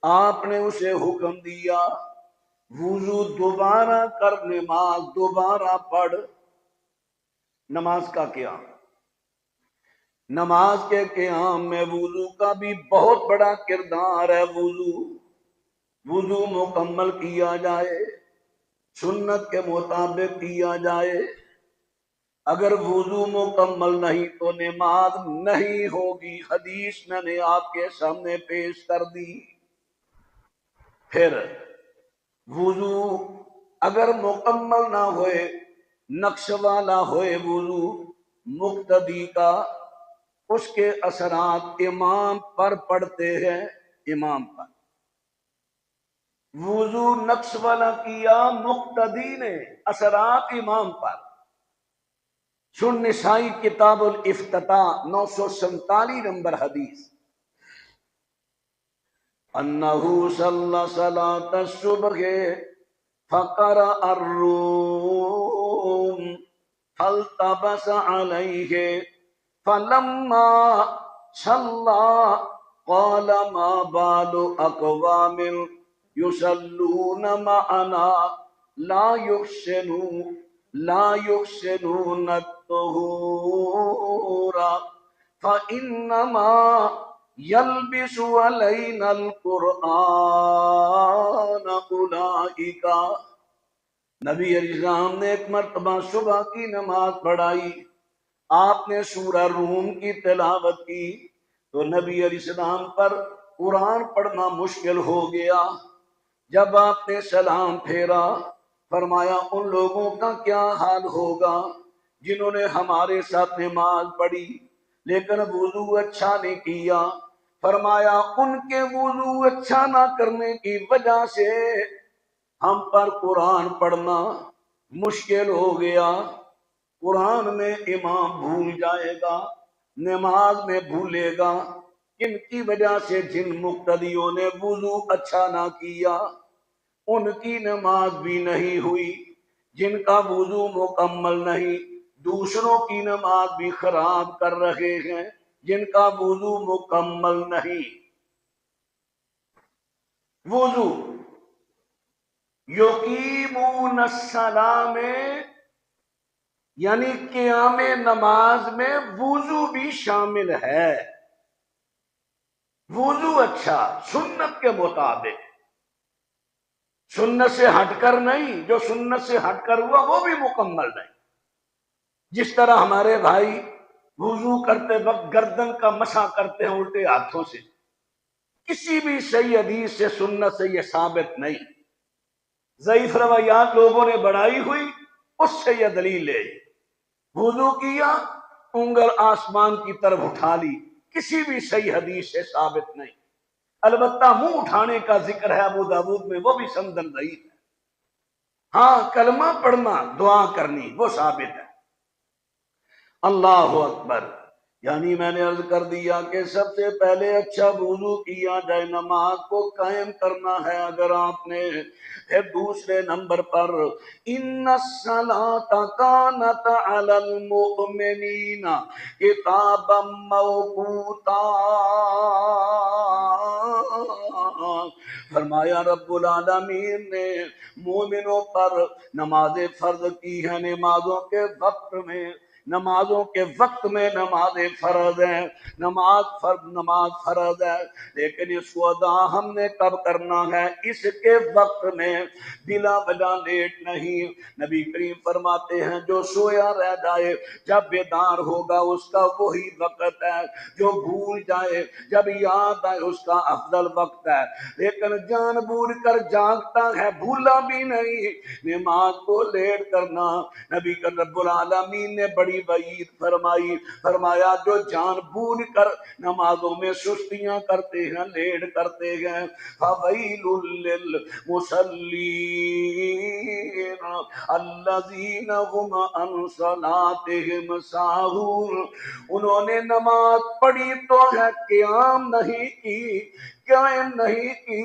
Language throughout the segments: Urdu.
آپ نے اسے حکم دیا وضو دوبارہ کر، نماز دوبارہ پڑھ۔ نماز کا قیام، نماز کے قیام میں وضو کا بھی بہت بڑا کردار ہے۔ وضو مکمل کیا جائے، سنت کے مطابق کیا جائے۔ اگر وضو مکمل نہیں تو نماز نہیں ہوگی، حدیث میں نے آپ کے سامنے پیش کر دی۔ پھر وضو اگر مکمل نہ ہوئے، نقص والا ہوئے وضو مقتدی کا، اس کے اثرات امام پر پڑتے ہیں۔ امام پر وضو نقص والا کیا مقتدی نے، اثرات امام پر۔ سن نسائی کتاب الافتتاح 947 نمبر حدیث، انہو صلی صلاۃ الصبح فقرأ الروم فالتبس علیہ فلما صلی قال ما بال اقوام یصلون معنا لا يحسنون الطہور فإنما یلبس علینا القرآن اولئک۔ نبی علیہ السلام نے ایک مرتبہ صبح کی نماز پڑھائی، آپ نے سورہ روم کی تلاوت کی تو نبی علیہ السلام پر قرآن پڑھنا مشکل ہو گیا۔ جب آپ نے سلام پھیرا، فرمایا ان لوگوں کا کیا حال ہوگا جنہوں نے ہمارے ساتھ نماز پڑھی لیکن وضو اچھا نہیں کیا۔ فرمایا ان کے وضو اچھا نہ کرنے کی وجہ سے ہم پر قرآن پڑھنا مشکل ہو گیا۔ قرآن میں امام بھول جائے گا، نماز میں بھولے گا۔ کن کی وجہ سے؟ جن مقتدیوں نے وضو اچھا نہ کیا ان کی نماز بھی نہیں ہوئی۔ جن کا وضو مکمل نہیں دوسروں کی نماز بھی خراب کر رہے ہیں، جن کا وضو مکمل نہیں۔ وضو یقیمون الصلاۃ میں یعنی قیام نماز میں وضو بھی شامل ہے۔ وضو اچھا سنت کے مطابق، سنت سے ہٹ کر نہیں، جو سنت سے ہٹ کر ہوا وہ بھی مکمل نہیں۔ جس طرح ہمارے بھائی وضو کرتے وقت گردن کا مسح کرتے ہیں الٹے ہاتھوں سے، کسی بھی صحیح حدیث سے سنت سے یہ ثابت نہیں۔ ضعیف روایات لوگوں نے بڑھائی ہوئی، اس سے یہ دلیل ہے۔ وضو کیا، انگل آسمان کی طرف اٹھا لی، کسی بھی صحیح حدیث سے ثابت نہیں۔ البتہ منہ اٹھانے کا ذکر ہے ابو داود میں، وہ بھی سندن ضعیف ہے۔ ہاں کلمہ پڑھنا، دعا کرنی، وہ ثابت ہے۔ اللہ اکبر۔ یعنی میں نے عرض کر دیا کہ سب سے پہلے اچھا وضو کیا جائے، نماز کو قائم کرنا ہے اگر آپ نے۔ پھر دوسرے نمبر پر ان الصلاۃ کانت علی المؤمنین کتابا موقوتا، فرمایا رب العالمین نے مومنوں پر نماز فرض کی ہے، نمازوں کے وقت میں نماز فرض ہے، نماز فرض ہے، لیکن اس کو ادا ہم نے کب کرنا ہے؟ اس کے وقت میں، بلا وجہ لیٹ نہیں۔ نبی کریم فرماتے ہیں جو سویا رہ جائے جب بیدار ہوگا اس کا وہی وقت ہے، جو بھول جائے جب یاد آئے اس کا افضل وقت ہے، لیکن جان بوجھ کر جاگتا ہے بھولا بھی نہیں، نماز کو لیٹ کرنا۔ نبی کا رب العالمین نے بڑی وعید فرمائی، فرمایا جو جان بوجھ کر نمازوں میں سستیاں کرتے ہیں، لیٹ کرتے ہیں، فَوَيْلٌ لِّلْمُصَلِّينَ الَّذِينَ هُمْ عَنْ صَلَاتِهِمْ سَاهُونَ۔ انہوں نے نماز پڑھی تو ہے قیام نہیں کی، قائم نہیں کی۔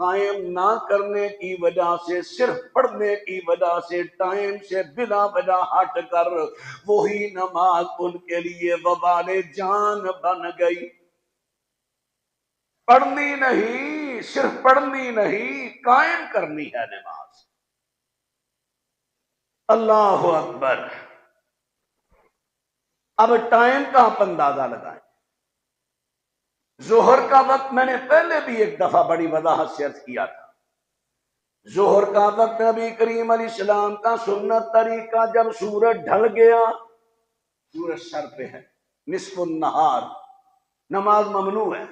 قائم نہ کرنے کی وجہ سے، صرف پڑھنے کی وجہ سے، ٹائم سے بلا وجہ ہٹ کر وہی نماز ان کے لیے وبال جان بن گئی۔ پڑھنی نہیں، صرف پڑھنی نہیں، قائم کرنی ہے نماز۔ اللہ اکبر۔ اب ٹائم کا آپ اندازہ لگائیں۔ ظہر کا وقت میں نے پہلے بھی ایک دفعہ بڑی وضاحت سے عرض کیا تھا۔ ظہر کا وقت نبی کریم علیہ السلام کا سنت طریقہ، جب سورج ڈھل گیا، سورج سر پہ ہے، نصف النہار، نماز ممنوع ہے۔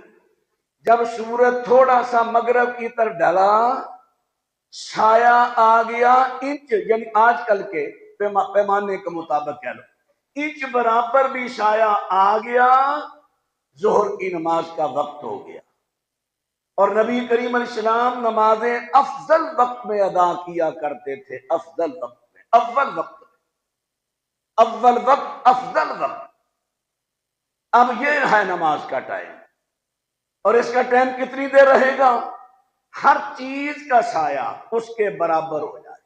جب سورج تھوڑا سا مغرب کی طرف ڈھلا، سایہ آ گیا انچ، یعنی آج کل کے پیمانے کے مطابق کہہ لو انچ برابر بھی سایہ آ گیا، ظہر کی نماز کا وقت ہو گیا۔ اور نبی کریم علیہ السلام نمازیں افضل وقت میں ادا کیا کرتے تھے، افضل وقت میں، اول وقت میں، اول وقت، افضل وقت۔ اب یہ ہے نماز کا ٹائم، اور اس کا ٹائم کتنی دیر رہے گا؟ ہر چیز کا سایہ اس کے برابر ہو جائے،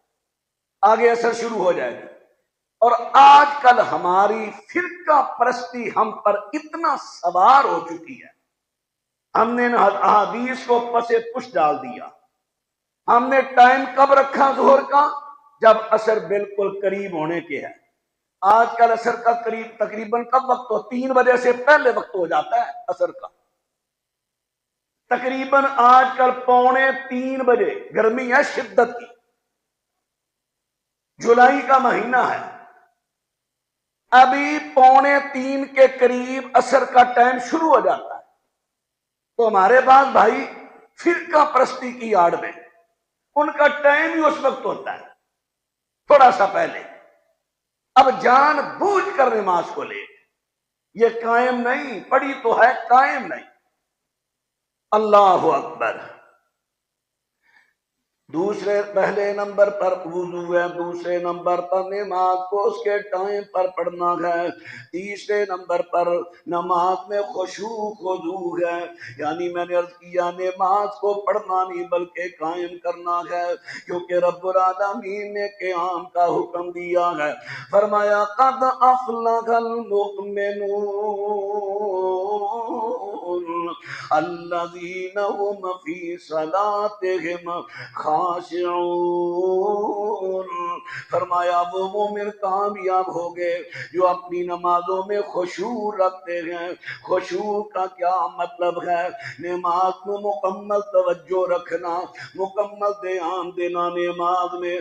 آگے اثر شروع ہو جائے گا۔ اور آج کل ہماری فرقہ پرستی ہم پر اتنا سوار ہو چکی ہے، ہم نے احادیث کو پس پش ڈال دیا۔ ہم نے ٹائم کب رکھا ظہر کا؟ جب عصر بالکل قریب ہونے کے ہے۔ آج کل عصر کا تقریباً کب وقت ہو؟ 3 بجے سے پہلے وقت ہو جاتا ہے عصر کا، تقریباً آج کل 2:45 بجے، گرمی ہے شدت کی، جولائی کا مہینہ ہے، ابھی 2:45 کے قریب عصر کا ٹائم شروع ہو جاتا ہے۔ تو ہمارے پاس بھائی فرقہ پرستی کی آڑ میں ان کا ٹائم ہی اس وقت ہوتا ہے، تھوڑا سا پہلے۔ اب جان بوجھ کر نماز کو لے، یہ قائم نہیں، پڑھی تو ہے، قائم نہیں۔ اللہ اکبر۔ دوسرے پہلے نمبر پر وضو ہے، دوسرے نمبر پر نماز کو اس کے ٹائم پر پڑھنا ہے، تیسرے نمبر پر نماز میں خشوع خضوع ہے، یعنی میں نے عرض کیا نماز کو پڑھنا نہیں بلکہ قائم کرنا ہے، کیونکہ رب العالمین نے قیام کا حکم دیا ہے۔ فرمایا قد افلح المؤمنون الذین هم فی صلاتهم خاشعون۔ فرمایا وہ مومن کامیاب ہو گئے جو اپنی نمازوں میں خشوع رکھتے ہیں۔ خشوع کا کیا مطلب ہے؟ نماز میں مکمل توجہ رکھنا، مکمل دھیان دینا نماز میں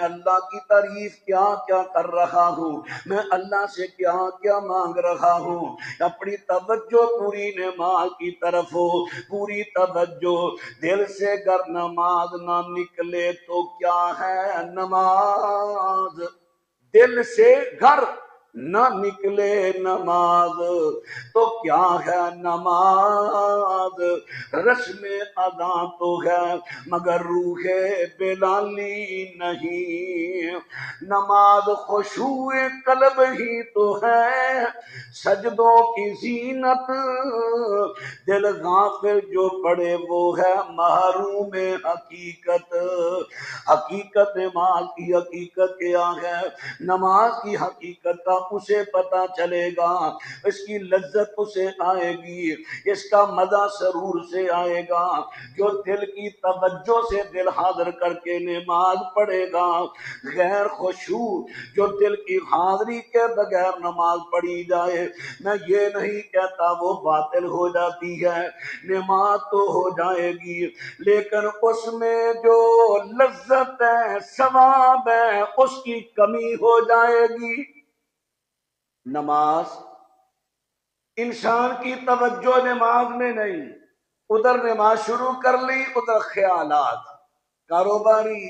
اللہ کی تعریف کیا کیا کر رہا ہوں، میں اللہ سے کیا کیا مانگ رہا ہوں، اپنی توجہ پوری نماز کی طرف ہو، پوری توجہ۔ دل سے گر نماز نہ نکلے تو کیا ہے نماز، دل سے گھر نہ نکلے نماز تو کیا ہے نماز، رسم ادا تو ہے مگر روح بلالی نہیں، نماز خشوع قلب ہی تو ہے سجدوں کی زینت، دل غافل جو پڑے وہ ہے محروم حقیقت۔ حقیقت نماز کی حقیقت کیا ہے؟ نماز کی حقیقت کا اسے پتا چلے گا، اس کی لذت اسے آئے گی، اس کا مزہ سرور سے آئے گا جو دل کی توجہ سے دل حاضر کر کے نماز پڑھے گا۔ غیر خشوع جو دل کی حاضری کے بغیر نماز پڑھی جائے، میں یہ نہیں کہتا وہ باطل ہو جاتی ہے، نماز تو ہو جائے گی لیکن اس میں جو لذت ہے، ثواب ہے، اس کی کمی ہو جائے گی۔ نماز، انسان کی توجہ نماز میں نہیں، ادھر نماز شروع کر لی، ادھر خیالات، کاروباری،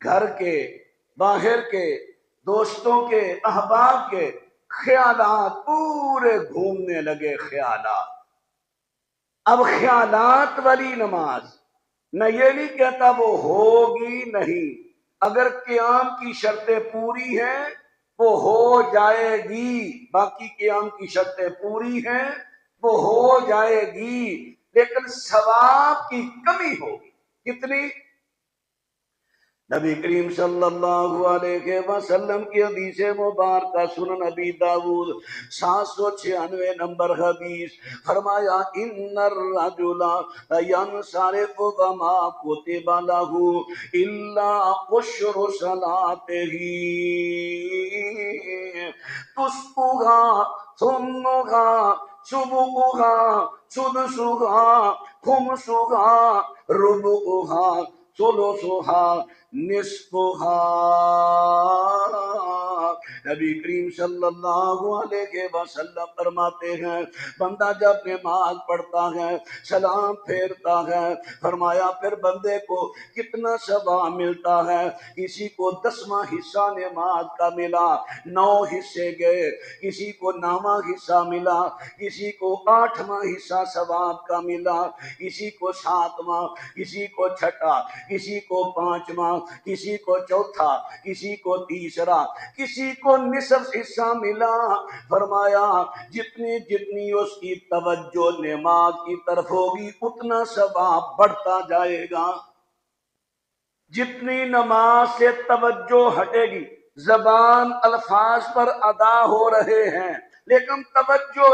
گھر کے، باہر کے، دوستوں کے، احباب کے خیالات پورے گھومنے لگے خیالات۔ اب خیالات والی نماز میں یہ نہیں کہتا وہ ہوگی نہیں، اگر قیام کی شرطیں پوری ہیں وہ ہو جائے گی، باقی قیام کی شرطیں پوری ہیں وہ ہو جائے گی، لیکن ثواب کی کمی ہوگی۔ کتنی؟ نبی کریم صلی اللہ علیہ وسلم کی حدیث مبارکہ سنن نبی داؤد 796 نمبر حدیث فرمایا ان الرجل ینصرف وما کتب له الا عشر صلاته تسبغا ثمغا صبغها سدسها خمسها ربعها ثلثها نصفها۔ نبی کریم صلی اللہ علیہ وسلم فرماتے ہیں بندہ جب نماز پڑھتا ہے سلام پھیرتا ہے فرمایا پھر بندے کو کتنا ثواب ملتا ہے، کسی کو 10واں حصہ نماز کا ملا 9 حصے گئے، کسی کو 9واں حصہ ملا، کسی کو 8واں حصہ ثواب کا ملا، کسی کو 7واں، کسی کو 6واں، کسی کو 5واں، کسی کو 4تھا، کسی کو 3را، کسی کو نصف حصہ ملا۔ فرمایا جتنی جتنی اس کی توجہ نماز کی طرف ہوگی اتنا ثواب بڑھتا جائے گا۔ جتنی نماز سے توجہ ہٹے گی، زبان الفاظ پر ادا ہو رہے ہیں لیکن توجہ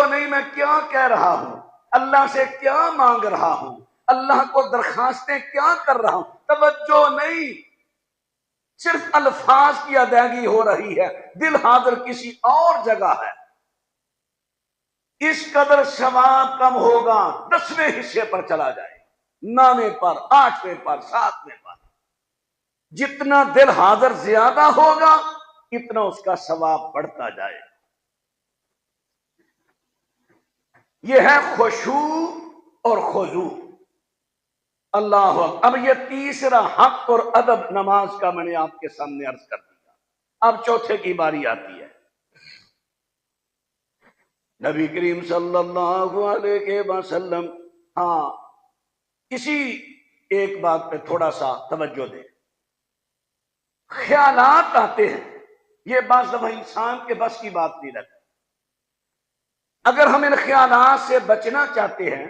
نہیں میں کیا کہہ رہا ہوں، اللہ سے کیا مانگ رہا ہوں، اللہ کو درخواستیں کیا کر رہا ہوں، توجہ نہیں، صرف الفاظ کی ادائیگی ہو رہی ہے، دل حاضر کسی اور جگہ ہے۔ اس قدر ثواب کم ہوگا 10ویں حصے پر چلا جائے، 9ویں پر، 8ویں پر، 7ویں پر۔ جتنا دل حاضر زیادہ ہوگا اتنا اس کا ثواب بڑھتا جائے گا۔ یہ ہے خشوع اور خضوع۔ اللہ اکبر۔ اب یہ تیسرا حق اور ادب نماز کا میں نے آپ کے سامنے عرض کر دیا، اب چوتھے کی باری آتی ہے۔ نبی کریم صلی اللہ علیہ وسلم اسی ایک بات پہ تھوڑا سا توجہ دیں۔ خیالات آتے ہیں، یہ بعض دفعہ انسان کے بس کی بات نہیں رہتی۔ اگر ہم ان خیالات سے بچنا چاہتے ہیں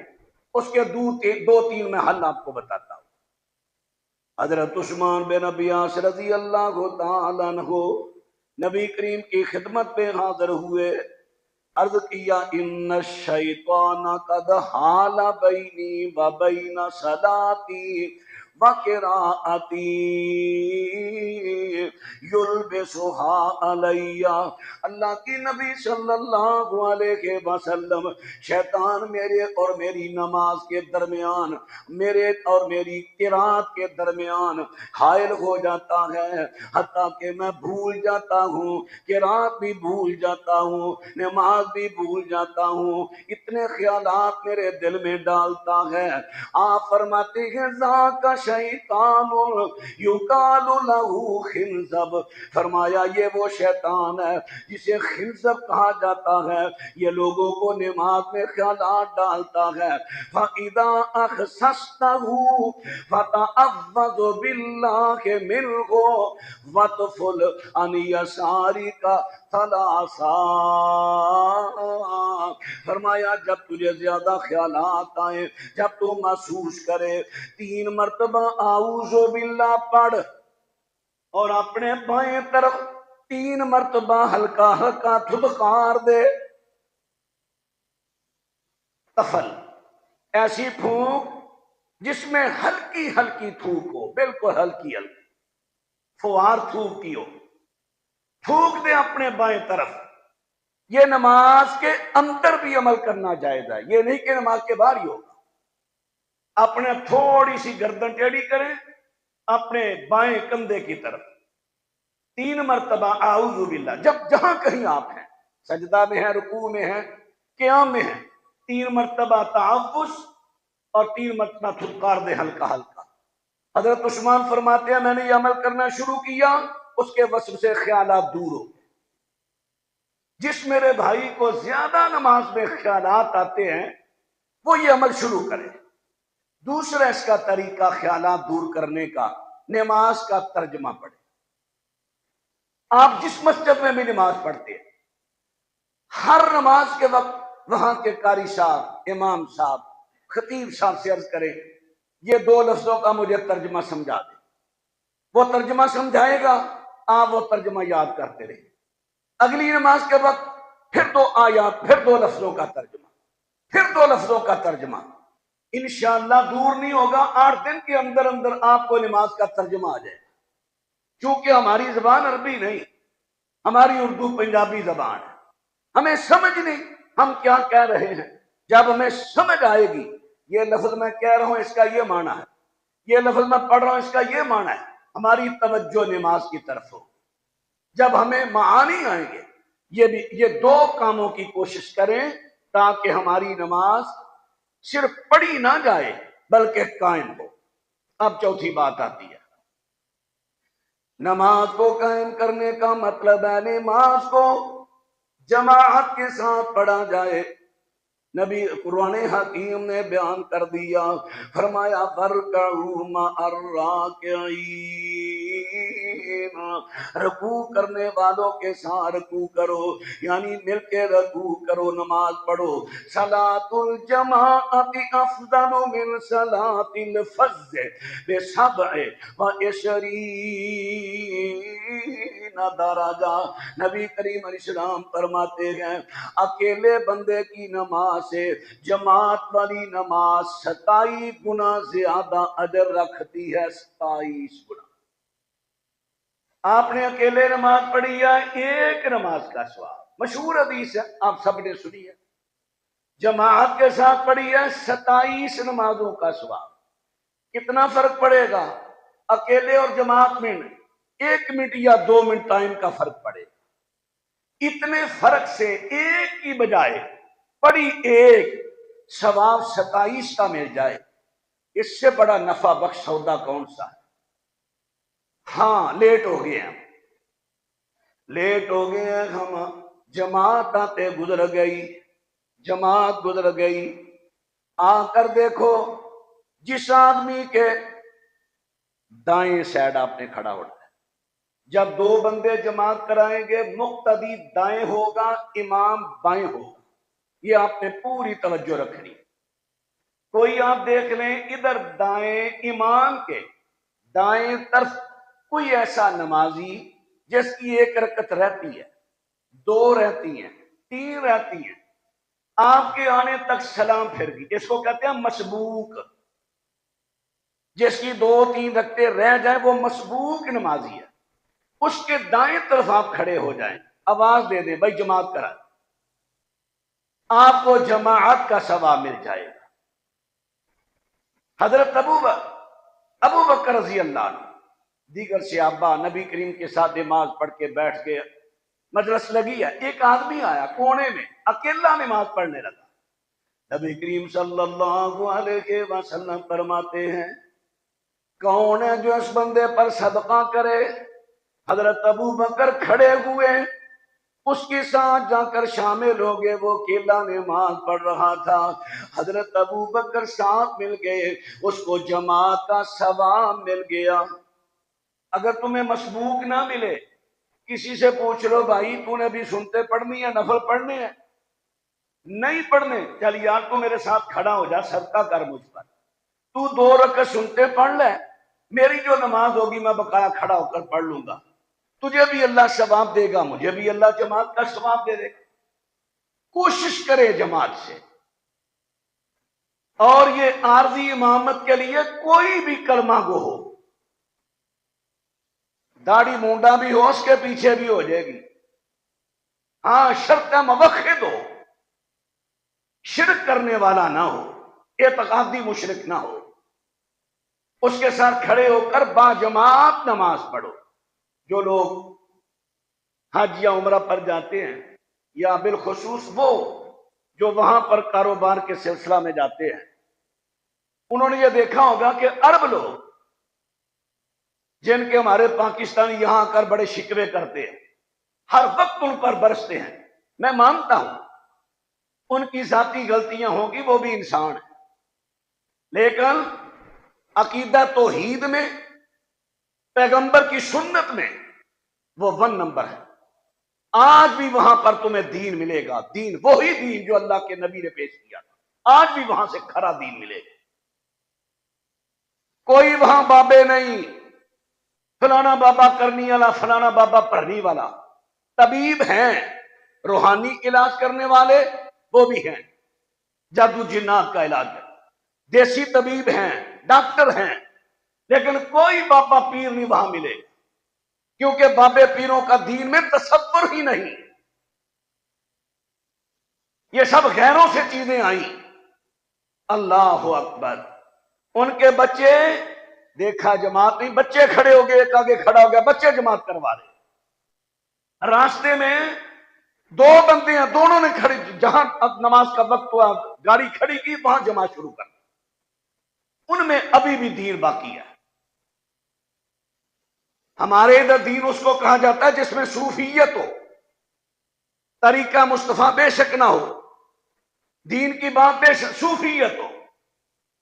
اس کے 2-3 میں حل آپ کو بتاتا ہوں۔ حضرت عثمان بن عباس رضی اللہ تعالیٰ عنہ نبی کریم کی خدمت پہ حاضر ہوئے، عرض کیا ان الشیطان قد حال بینی و بین صلاتی وقراءتی یلبسها علی۔ اللہ کی نبی صلی اللہ علیہ وسلم شیطان میرے اور میری نماز کے درمیان، میرے اور میری قرات کے درمیان حائل ہو جاتا ہے، حتیٰ کہ میں بھول جاتا ہوں، قرات بھی بھول جاتا ہوں، نماز بھی بھول جاتا ہوں، اتنے خیالات میرے دل میں ڈالتا ہے۔ آپ فرماتے ہیں ذاک شیطان یقال لہ خنزب، فرمایا یہ وہ شیطان ہے جسے خنزب کہا جاتا ہے، یہ لوگوں کو نماز میں خیالات ڈالتا ہے۔ فَإِذَا أَخْسَسْتَهُ فَتَعَوَّذْ بِاللَّهِ مِنْهُ وَتُفُلْ عَنْ يَسَارِكَ ثلاثا۔ فرمایا جب تجھے زیادہ خیالات آئیں، جب تو محسوس کرے 3 مرتبہ اعوذ باللہ پڑھ اور اپنے بائیں طرف 3 مرتبہ ہلکا ہلکا دھدکار دے۔ تفل ایسی پھونک جس میں ہلکی ہلکی تھوک ہو، بالکل ہلکی ہلکی فوار تھوک کی ہو، تھوک دے اپنے بائیں طرف۔ یہ نماز کے اندر بھی عمل کرنا جائز ہے، یہ نہیں کہ نماز کے باہر ہی ہوگا۔ اپنے تھوڑی سی گردن ٹیڑھی کریں اپنے بائیں کندھے کی طرف، 3 مرتبہ اعوذ باللہ، جب جہاں کہیں آپ ہیں، سجدہ میں ہیں، رکوع میں ہیں، قیام میں ہیں، 3 مرتبہ تعوذ اور 3 مرتبہ تھدکار دے ہلکا ہلکا۔ حضرت عثمان فرماتے ہیں میں نے یہ عمل کرنا شروع کیا، اس کے وصف سے خیالات دور ہو گئے۔ جس میرے بھائی کو زیادہ نماز میں خیالات آتے ہیں وہ یہ عمل شروع کرے۔ دوسرا اس کا طریقہ خیالات دور کرنے کا، نماز کا ترجمہ پڑھے۔ آپ جس مسجد میں بھی نماز پڑھتے ہیں، ہر نماز کے وقت وہاں کے قاری صاحب، امام صاحب، خطیب صاحب سے عرض کریں یہ دو لفظوں کا مجھے ترجمہ سمجھا دے۔ وہ ترجمہ سمجھائے گا، آپ وہ ترجمہ یاد کرتے رہے۔ اگلی نماز کے وقت پھر دو آیات، پھر دو لفظوں کا ترجمہ، پھر دو لفظوں کا ترجمہ۔ انشاءاللہ دور نہیں ہوگا، 8 دن کے اندر اندر آپ کو نماز کا ترجمہ آ جائے گا۔ چونکہ ہماری زبان عربی نہیں، ہماری اردو پنجابی زبان ہے، ہمیں سمجھ نہیں ہم کیا کہہ رہے ہیں۔ جب ہمیں سمجھ آئے گی یہ لفظ میں کہہ رہا ہوں اس کا یہ معنی ہے، یہ لفظ میں پڑھ رہا ہوں اس کا یہ معنی ہے، ہماری توجہ نماز کی طرف ہو۔ جب ہمیں معانی آئیں گے، یہ دو کاموں کی کوشش کریں تاکہ ہماری نماز صرف پڑھی نہ جائے بلکہ قائم ہو۔ اب چوتھی بات آتی ہے، نماز کو قائم کرنے کا مطلب ہے نماز کو جماعت کے ساتھ پڑھا جائے۔ نبی قرآن حکیم نے بیان کر دیا، فرمایا فَارْكَعُوا مَعَ الرَّاكِعِينَ، رکوع کرنے والوں کے ساتھ رکوع کرو، یعنی مل کے رکوع کرو، نماز پڑھو۔ صلاۃ الجماعت افضل من صلاۃ الفرد ب27 درجہ۔ نبی کریم علیہ السلام فرماتے ہیں اکیلے بندے کی نماز سے جماعت والی نماز 27 گنا زیادہ اجر رکھتی ہے، 27 گنا۔ آپ نے اکیلے نماز پڑھی ہے، ایک نماز کا ثواب، مشہور حدیث ہے، آپ سب نے سنی ہے۔ جماعت کے ساتھ پڑھی ہے، 27 نمازوں کا ثواب۔ کتنا فرق پڑے گا؟ اکیلے اور جماعت میں 1 منٹ یا 2 منٹ ٹائم کا فرق پڑے گا۔ اتنے فرق سے ایک کی بجائے پڑھی ایک، ثواب 27 کا مل جائے، اس سے بڑا نفع بخش سودا کون سا ہے؟ ہاں لیٹ ہو گئے ہیں، لیٹ ہو گئے ہیں ہم، جماعت آتے گزر گئی، جماعت گزر گئی۔ آ کر دیکھو جس آدمی کے دائیں سائڈ آپ نے کھڑا ہونا ہے، جب 2 بندے جماعت کرائیں گے مقتدی دائیں ہوگا، امام بائیں ہوگا، یہ آپ نے پوری توجہ رکھنی۔ کوئی آپ دیکھ لیں ادھر دائیں امام کے دائیں طرف کوئی ایسا نمازی جس کی 1 رکعت رہتی ہے، 2 رہتی ہیں، 3 رہتی ہیں، آپ کے آنے تک سلام پھر گئی، اس کو کہتے ہیں مسبوق۔ جس کی 2-3 رکعتیں رہ جائیں وہ مسبوق نمازی ہے۔ اس کے دائیں طرف آپ کھڑے ہو جائیں، آواز دے دیں بھائی جماعت کرا، آپ کو جماعت کا ثواب مل جائے گا۔ حضرت ابو بکر رضی اللہ عنہ دیگر صحابہ نبی کریم کے ساتھ نماز پڑھ کے بیٹھ گئے، مجلس لگی ہے، ایک آدمی آیا کونے میں اکیلا نماز پڑھنے لگا۔ نبی کریم صلی اللہ علیہ وسلم فرماتے ہیں کون ہے جو اس بندے پر صدقہ کرے؟ حضرت ابو بکر کھڑے ہوئے، اس کے ساتھ جا کر شامل ہو گئے، وہ اکیلا نماز پڑھ رہا تھا، حضرت ابو بکر ساتھ مل گئے، اس کو جماعت کا ثواب مل گیا۔ اگر تمہیں مسبوق نہ ملے کسی سے پوچھ لو بھائی تو نے بھی سنتے پڑھنی ہے، نفل پڑھنے ہیں؟ نہیں پڑھنے، چل یار تو میرے ساتھ کھڑا ہو جا، صدقہ کر مجھ پر، تو 2 رکعت سنتے پڑھ لے، میری جو نماز ہوگی میں بقایا کھڑا ہو کر پڑھ لوں گا، تجھے بھی اللہ ثواب دے گا، مجھے بھی اللہ جماعت کا ثواب دے دے گا۔ کوشش کرے جماعت سے، اور یہ عارضی امامت کے لیے کوئی بھی کلمہ گو ہو، داڑھی مونڈا بھی ہو، اس کے پیچھے بھی ہو جائے گی، ہاں شرط موحد ہو، شرک کرنے والا نہ ہو، اعتقادی مشرک نہ ہو، اس کے ساتھ کھڑے ہو کر با جماعت نماز پڑھو۔ جو لوگ حج یا عمرہ پر جاتے ہیں، یا بالخصوص وہ جو وہاں پر کاروبار کے سلسلہ میں جاتے ہیں، انہوں نے یہ دیکھا ہوگا کہ عرب لوگ جن کے ہمارے پاکستانی یہاں آ کر بڑے شکوے کرتے ہیں، ہر وقت ان پر برستے ہیں، میں مانتا ہوں ان کی ذاتی غلطیاں ہوں گی، وہ بھی انسان ہے، لیکن عقیدہ توحید میں، پیغمبر کی سنت میں وہ 1 نمبر ہے۔ آج بھی وہاں پر تمہیں دین ملے گا، دین وہی دین جو اللہ کے نبی نے پیش کیا تھا، آج بھی وہاں سے کھرا دین ملے گا۔ کوئی وہاں بابے نہیں، فلانا بابا کرنی والا، فلانا بابا پڑھنی والا۔ طبیب ہیں، روحانی علاج کرنے والے وہ بھی ہیں، جادو جنات کا علاج ہے، دیسی طبیب ہیں، ڈاکٹر ہیں، لیکن کوئی بابا پیر نہیں وہاں ملے، کیونکہ بابے پیروں کا دین میں تصور ہی نہیں، یہ سب غیروں سے چیزیں آئیں۔ اللہ اکبر۔ ان کے بچے دیکھا جماعت نہیں، بچے کھڑے ہو گئے، ایک آگے کھڑا ہو گیا، بچے جماعت کروا رہے، راستے میں دو بندے ہیں، دونوں نے کھڑی، جہاں اب نماز کا وقت ہوا گاڑی کھڑی کی، وہاں جماعت شروع کر، ان میں ابھی بھی دین باقی ہے۔ ہمارے ادھر دین اس کو کہا جاتا ہے جس میں صوفیت ہو، طریقہ مصطفیٰ بے شک نہ ہو، دین کی بات بے شک صوفیت ہو،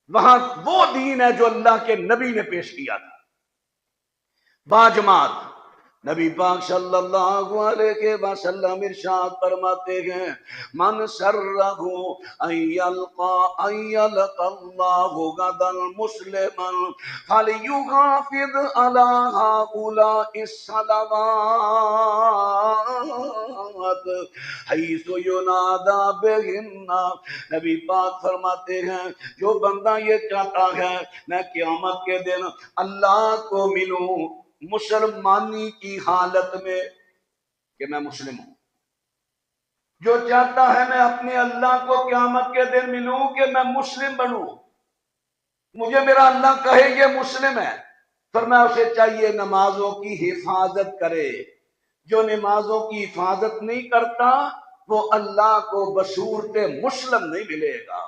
وہاں وہ دین ہے جو اللہ کے نبی نے پیش کیا تھا باجماعت۔ نبی پاک صلی اللہ علیہ وسلم ارشاد فرماتے ہیں، من سرہ ان یلقى اللہ غدا مسلما فلیحافظ علی هؤلاء الصلوات حیث ینادی بہن۔ نبی پاک فرماتے ہیں، جو بندہ یہ چاہتا ہے میں قیامت کے دن اللہ کو ملوں مسلمانی کی حالت میں کہ میں مسلم ہوں، جو چاہتا ہے میں اپنے اللہ کو قیامت کے دن ملوں کہ میں مسلم بنوں، مجھے میرا اللہ کہے یہ مسلم ہے، فرمایا اسے چاہیے نمازوں کی حفاظت کرے، جو نمازوں کی حفاظت نہیں کرتا وہ اللہ کو بصورت مسلم نہیں ملے گا،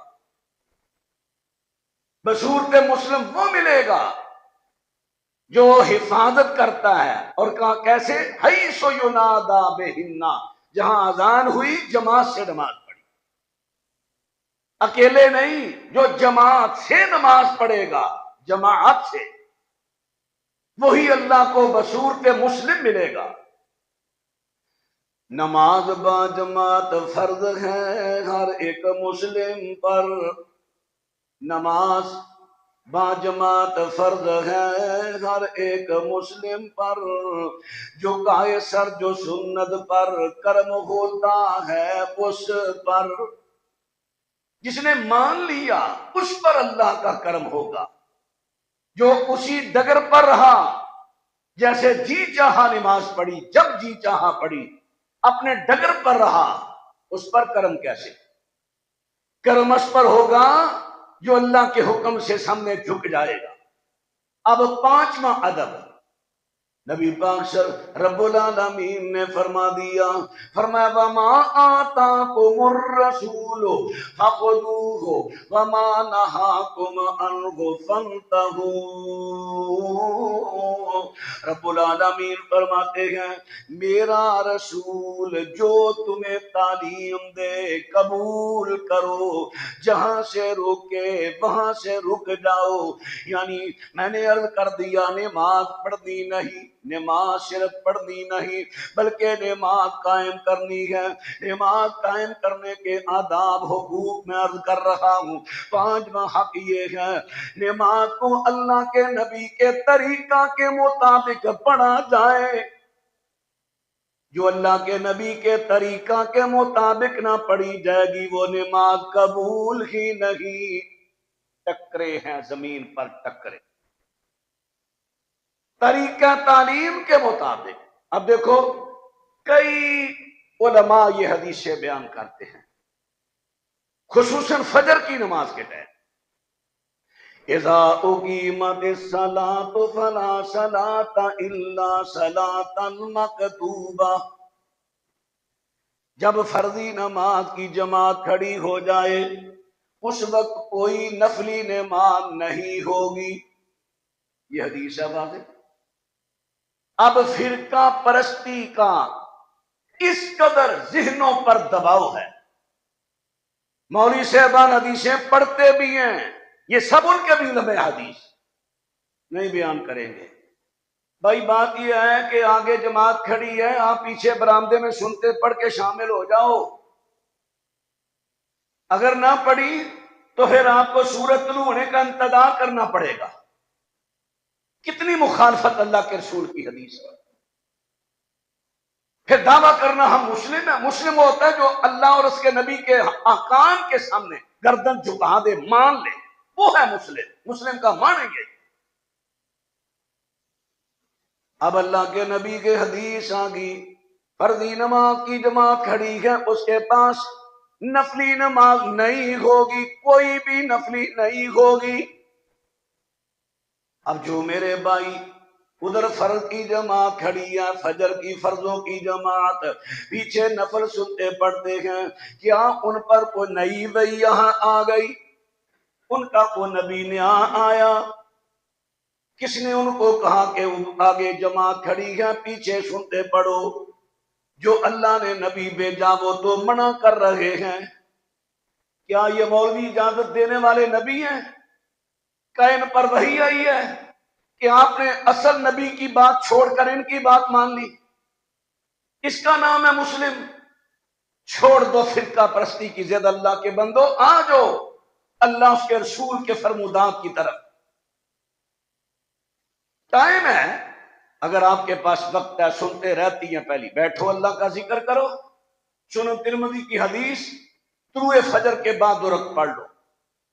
بصورت مسلم وہ ملے گا جو حفاظت کرتا ہے۔ اور کہا کیسے؟ حیث ینادی بہن، جہاں اذان ہوئی جماعت سے نماز پڑھی، اکیلے نہیں، جو جماعت سے نماز پڑھے گا، جماعت سے، وہی اللہ کو بصورت مسلم ملے گا۔ نماز با جماعت فرض ہے ہر ایک مسلم پر، نماز با جماعت فرض ہے ہر ایک مسلم پر، جو کہے سر جو سنت پر کرم ہوتا ہے اس پر، جس نے مان لیا اس پر اللہ کا کرم ہوگا، جو اسی ڈگر پر رہا، جیسے جی چاہا نماز پڑھی، جب جی چاہا پڑھی، اپنے ڈگر پر رہا، اس پر کرم کیسے؟ کرم اس پر ہوگا جو اللہ کے حکم سے سامنے جھک جائے گا۔ اب پانچواں ادب، نبی پاک رب العالمین نے فرما دیا، فرمایا وَمَا آتَاكُمُ الرَّسُولُ فَخُذُوهُ وَمَا نَهَاكُمْ عَنْهُ فَانْتَهُوا۔ رب العالمین فرماتے ہیں میرا رسول جو تمہیں تعلیم دے قبول کرو، جہاں سے روکے وہاں سے رک جاؤ۔ یعنی میں نے عرض کر دیا نماز پڑھنی نہیں، نماز صرف پڑھنی نہیں بلکہ نماز قائم کرنی ہے۔ نماز قائم کرنے کے آداب حقوق میں عرض کر رہا ہوں۔ پانچواں حق یہ ہے نماز کو اللہ کے نبی کے طریقہ کے مطابق پڑھا جائے، جو اللہ کے نبی کے طریقہ کے مطابق نہ پڑھی جائے گی وہ نماز قبول ہی نہیں۔ ٹکرے ہیں زمین پر ٹکرے، طریقہ تعلیم کے مطابق۔ اب دیکھو کئی علماء یہ حدیثیں بیان کرتے ہیں، خصوصاً فجر کی نماز کے ٹائم، اذا اقیمت الصلاۃ فلا صلاۃ الا صلاۃ المکتوبہ، جب فرضی نماز کی جماعت کھڑی ہو جائے اس وقت کوئی نفلی نماز نہیں ہوگی، یہ حدیث ہے واضح۔ اب فرقہ پرستی کا اس قدر ذہنوں پر دباؤ ہے، مولوی صاحبان حدیثیں پڑھتے بھی ہیں، یہ سب ان کے بھی لمحے حدیث نہیں بیان کریں گے۔ بھائی بات یہ ہے کہ آگے جماعت کھڑی ہے، آپ پیچھے برآمدے میں سنتے پڑھ کے شامل ہو جاؤ، اگر نہ پڑھی تو پھر آپ کو سورت طلوع ہونے کا انتظار کرنا پڑے گا۔ کتنی مخالفت اللہ کے رسول کی حدیث پر. پھر دعویٰ کرنا ہم مسلم ہیں. مسلم وہ ہوتا ہے جو اللہ اور اس کے نبی کے احکام کے سامنے گردن جھکا دے، مان لے، وہ ہے مسلم. مسلم کا معنی یہ. اب اللہ کے نبی کے حدیث آ گئی، فرضی نماز کی جماعت کھڑی ہے، اس کے پاس نفلی نماز نہیں ہوگی، کوئی بھی نفلی نہیں ہوگی. اب جو میرے بھائی ادھر فرض کی جماعت کھڑی ہے، فجر کی فرضوں کی جماعت، پیچھے نفل سنتے پڑھتے ہیں، کیا ان پر کوئی نئی وحی یہاں آ گئی؟ ان کا کوئی نبی نیا آیا؟ کس نے ان کو کہا کہ آگے جماعت کھڑی ہے پیچھے سنتے پڑھو؟ جو اللہ نے نبی بھیجا وہ تو منع کر رہے ہیں. کیا یہ مولوی اجازت دینے والے نبی ہیں؟ کیا ان پر وحی آئی ہے کہ آپ نے اصل نبی کی بات چھوڑ کر ان کی بات مان لی؟ اس کا نام ہے مسلم. چھوڑ دو فرقہ پرستی کی ضد. اللہ کے بندو آ جاؤ اللہ اس کے رسول کے فرمودات کی طرف. ٹائم ہے، اگر آپ کے پاس وقت ہے، سنتے رہتی ہیں، پہلی بیٹھو اللہ کا ذکر کرو. سنن ترمذی کی حدیث، طلوع فجر کے بعد 2 رکعت پڑھ لو.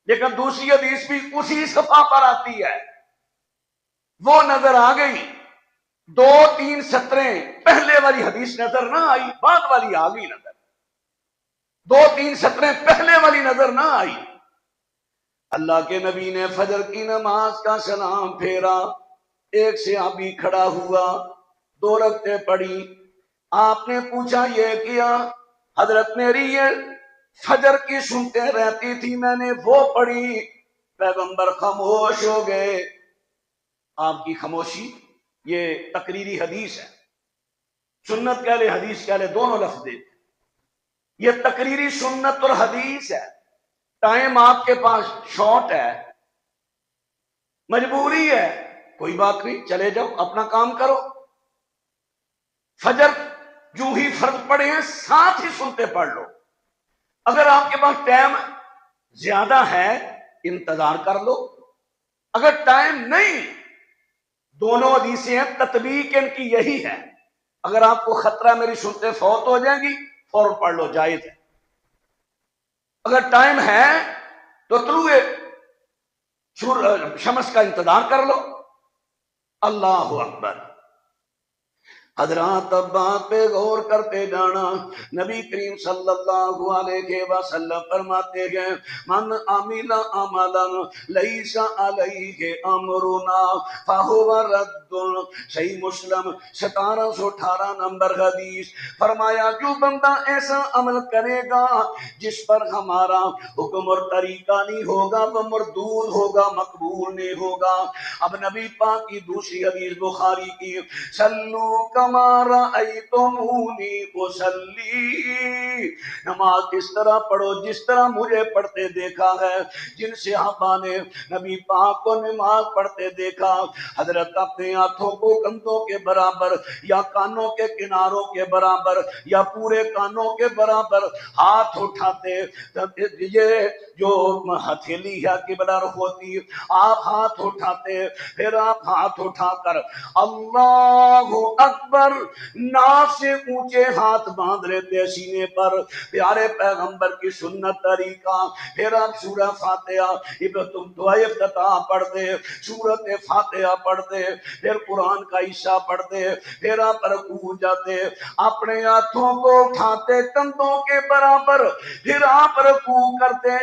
لیکن دوسری حدیث بھی اسی صفحہ پر آتی ہے، وہ نظر آ گئی. 2-3 سطریں پہلے والی حدیث نظر نہ آئی، بعد والی آ گئی نظر. 2-3 سطریں پہلے والی نظر نہ آئی. اللہ کے نبی نے فجر کی نماز کا سلام پھیرا، ایک صحابی کھڑا ہوا، 2 رکعتیں پڑھی. آپ نے پوچھا یہ کیا؟ حضرت میری یہ فجر کی سنتے رہتی تھی، میں نے وہ پڑھی. پیغمبر خاموش ہو گئے. آپ کی خاموشی یہ تقریری حدیث ہے. سنت کہہ لے حدیث کہہ لے، دونوں لفظ دے. یہ تقریری سنت اور حدیث ہے. ٹائم آپ کے پاس شارٹ ہے، مجبوری ہے، کوئی بات نہیں، چلے جاؤ اپنا کام کرو. فجر جو ہی فرض پڑے ہیں ساتھ ہی سنتے پڑھ لو. اگر آپ کے پاس ٹائم زیادہ ہے انتظار کر لو. اگر ٹائم نہیں، دونوں حدیثیں ہیں، تطبیق ان کی یہی ہے. اگر آپ کو خطرہ میری سنتے فوت ہو جائیں گی فوراً پڑھ لو، جائز ہے. اگر ٹائم ہے تو طلوع شمس کا انتظار کر لو. اللہ اکبر. حضرات اب بات پہ غور کرتے جانا. نبی کریم صلی اللہ علیہ وسلم فرماتے ہیں من عمل عملا لیس علیہ امرنا فہو رد. صحیح مسلم 1718 نمبر حدیث. فرمایا جو بندہ ایسا عمل کرے گا جس پر ہمارا حکم اور طریقہ نہیں ہوگا وہ مردود ہوگا، مقبول نہیں ہوگا. اب نبی پاک کی دوسری حدیث بخاری کی، صلو کما رأیتمونی اصلی، نماز اس طرح پڑھو جس طرح مجھے پڑھتے دیکھا ہے. جن صحابہ نے نبی پاک کو نماز پڑھتے دیکھا، حضرت اپنے ہاتھوں کو کندھوں کے برابر یا کانوں کے کناروں کے برابر یا پورے کانوں کے برابر ہاتھ اٹھاتے. یہ جو ہتھیلی ہے قبلہ رخ ہوتی، آپ ہاتھ اٹھاتے، پھر آپ ہاتھ اٹھا کر اللہ اکبر ناف سے اونچے ہاتھ باندھ لیتے سینے پر، پیارے پیغمبر کی سنت طریقہ. پھر آپ سورہ فاتحہ، تم دعائے افتتاح پڑھتے، سورت فاتحہ پڑھتے، پھر قرآن کا حصہ پڑھتے، پھر آپ رکوع جاتے، اپنے ہاتھوں کو اٹھاتے کندھوں کے برابر، پھر آپ رکوع کرتے،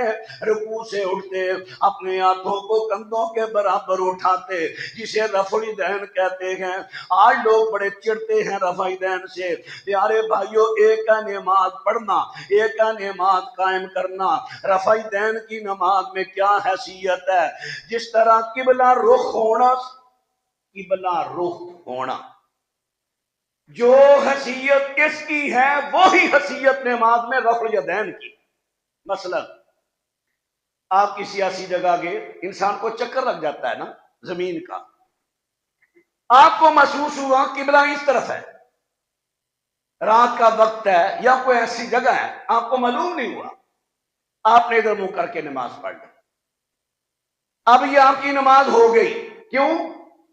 رکوع سے اٹھتے، اپنے ہاتھوں کو کندھوں کے برابر اٹھاتے، جسے رفع الیدین کہتے ہیں. آج لوگ بڑے چڑھتے ہیں رفع الیدین سے. پیارے بھائیوں، ایک ہے نماز پڑھنا، ایک ہے نماز قائم کرنا. رفع الیدین کی نماز میں کیا حیثیت ہے؟ جس طرح قبلہ رخ ہونا، قبلہ رخ ہونا جو حیثیت کس کی ہے وہی حیثیت نماز میں رفع الیدین کی. مثلا آپ کی سیاسی جگہ گئے، انسان کو چکر لگ جاتا ہے نا زمین کا، آپ کو محسوس ہوا قبلہ اس طرف ہے، رات کا وقت ہے یا کوئی ایسی جگہ ہے، آپ کو معلوم نہیں ہوا، آپ نے ادھر منہ کر کے نماز پڑھ لی. اب یہ آپ کی نماز ہو گئی. کیوں؟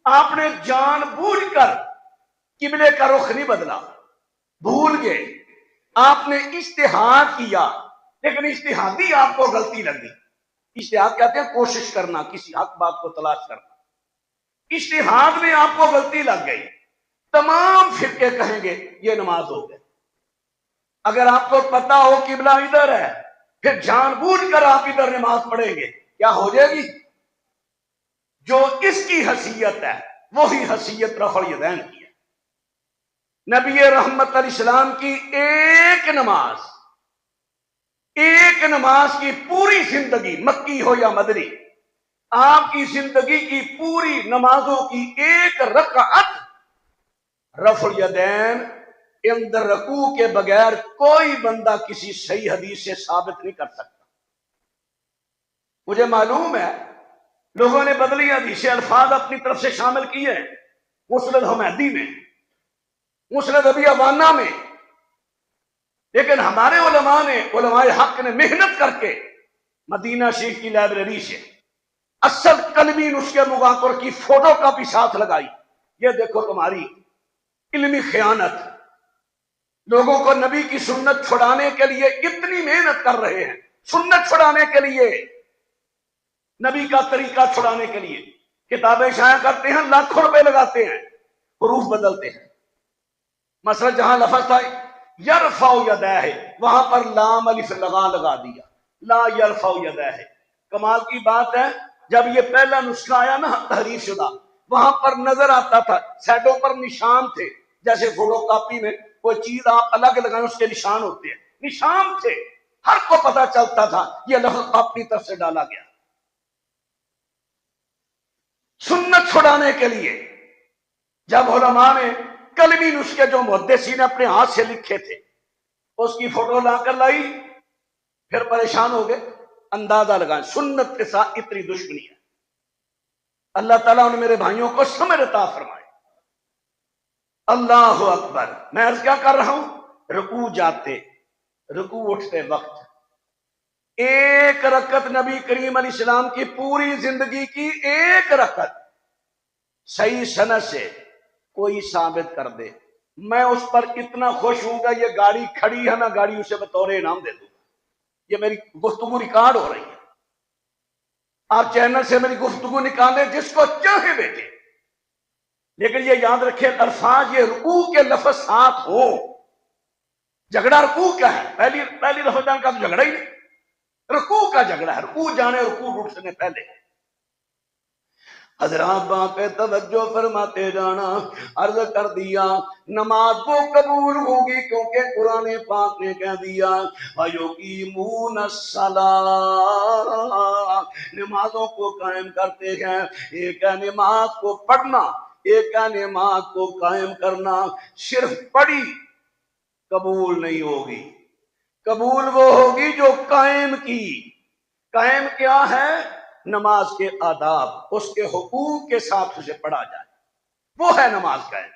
آپ نے جان بوجھ کر قبلے کا رخ نہیں بدلا، بھول گئے، آپ نے اجتہاد کیا، لیکن اجتہادی آپ کو غلطی لگی۔ اجتہاد کہتے ہیں کوشش کرنا، کسی حق بات کو تلاش کرنا، اجتہاد میں آپ کو غلطی لگ گئی، تمام فرقے کہیں گے یہ نماز ہو گئی۔ اگر آپ کو پتا ہو قبلہ ادھر ہے، پھر جان بوجھ کر آپ ادھر نماز پڑھیں گے، کیا ہو جائے گی؟ جو اس کی حیثیت ہے وہی حیثیت رفع الیدین کی ہے۔ نبی رحمت علیہ السلام کی ایک نماز کی پوری زندگی، مکی ہو یا مدنی، آپ کی زندگی کی پوری نمازوں کی ایک رکعت رفع الیدین اندر رکوع کے بغیر کوئی بندہ کسی صحیح حدیث سے ثابت نہیں کر سکتا۔ مجھے معلوم ہے لوگوں نے بدلی حدیث الفاظ اپنی طرف سے شامل کیے ہیں، مسند حمیدی میں، مسند ابی عوانہ میں، لیکن ہمارے علماء حق نے محنت کر کے مدینہ شریف کی لائبریری سے اصل قلمی نسخے مغاقر کی فوٹو کاپی ساتھ لگائی۔ یہ دیکھو تمہاری علمی خیانت، لوگوں کو نبی کی سنت چھڑانے کے لیے اتنی محنت کر رہے ہیں، سنت چھڑانے کے لیے، نبی کا طریقہ چھڑانے کے لیے کتابیں شائع کرتے ہیں، لاکھوں روپے لگاتے ہیں، حروف بدلتے ہیں۔ مثلا جہاں لفظ تھا یرفع یدیہ، وہاں پر لام الف لگا دیا، لا یرفع یدیہ۔ کمال کی بات ہے جب یہ پہلا نسخہ آیا نا تحریف شدہ، وہاں پر نظر آتا تھا سیٹوں پر نشان تھے، جیسے فوٹو کاپی میں کوئی چیز آپ الگ لگائیں اس کے نشان ہوتے ہیں، نشان تھے، ہر کو پتا چلتا تھا یہ لفظ اپنی طرف سے ڈالا گیا۔ سنت چھڑانے کے لیے جب علماء نے کلمی نسخے جو محدثین نے اپنے ہاتھ سے لکھے تھے اس کی فوٹو لا کر لائی، پھر پریشان ہو گئے۔ اندازہ لگائیں سنت کے ساتھ اتنی دشمنی ہے۔ اللہ تعالیٰ نے میرے بھائیوں کو سمجھ عطا فرمائے۔ اللہ اکبر، میں عرض کیا کر رہا ہوں، رکوع جاتے، رکوع اٹھتے وقت ایک رکعت نبی کریم علیہ السلام کی پوری زندگی کی ایک رکعت صحیح سند سے کوئی ثابت کر دے، میں اس پر اتنا خوش ہوں گا، یہ گاڑی کھڑی ہے میں گاڑی اسے بطور انعام دے دوں گا۔ یہ میری گفتگو ریکارڈ ہو رہی ہے، آپ چینل سے میری گفتگو نکالیں، جس کو چاہے بیٹھے، لیکن یہ یاد رکھیں الفاظ یہ رکوع کے لفظ ساتھ ہو۔ جھگڑا رکوع کا ہے، پہلی لفظ کا تو جھگڑا ہی نہیں، رکوع کا جھگڑا ہے، رکوع جانے رکوع اٹھنے پہلے۔ حضرات بات پہ توجہ فرماتے جانا، عرض کر دیا نماز کو قبول ہوگی کیونکہ قرآن پاک نے کہہ دیا وَيُقِيمُونَ الصَّلَاةَ، نمازوں کو قائم کرتے ہیں۔ ایک ہے نماز کو پڑھنا، ایک ہے نماز کو قائم کرنا۔ صرف پڑھی قبول نہیں ہوگی، قبول وہ ہوگی جو قائم کی۔ قائم کیا ہے؟ نماز کے آداب، اس کے حقوق کے ساتھ اسے پڑھا جائے، وہ ہے نماز قائم۔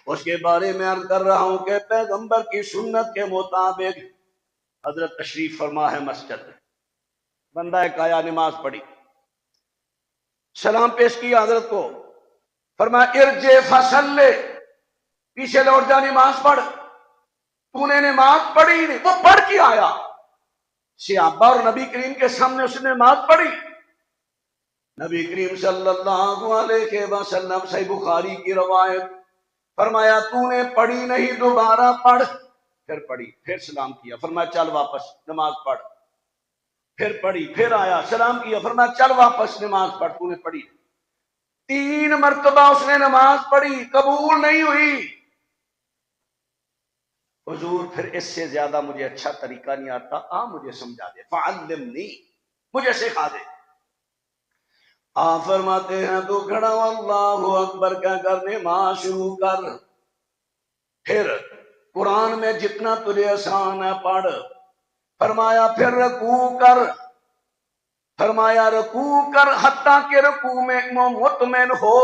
اس کے بارے میں عرض کر رہا ہوں کہ پیغمبر کی سنت کے مطابق حضرت تشریف فرما ہے مسجد میں، بندہ ایک آیا، نماز پڑھی، سلام پیش کیا حضرت کو، فرمایا ارجع فصلی، پیچھے لوٹ جا نماز پڑھ۔ تو نے نماز پڑھی نہیں، وہ پڑھ کے آیا، صحابہ اور نبی کریم کے سامنے اس نے نماز پڑھی۔ نبی کریم صلی اللہ علیہ وسلم، صحیح بخاری کی روایت، فرمایا تو نے پڑھی نہیں، دوبارہ پڑھ۔ پھر پڑھی، پھر سلام کیا، فرمایا چل واپس نماز پڑھ۔ پھر پڑھی، پھر آیا سلام کیا، فرمایا چل واپس نماز پڑھ، تو نے پڑھی۔ 3 مرتبہ اس نے نماز پڑھی، قبول نہیں ہوئی۔ حضور پھر اس سے زیادہ مجھے اچھا طریقہ نہیں آتا، مجھے سمجھا دے، فعلمنی، مجھے سکھا دے۔ آپ فرماتے ہیں تو کھڑا ہو، اللہ اکبر کہہ کر نماز شروع کر، پھر قرآن میں جتنا تجھے آسان ہے پڑھ۔ فرمایا پھر رکوع کر، فرمایا رکوع کر حتیٰ کہ رکوع میں مطمئن ہو۔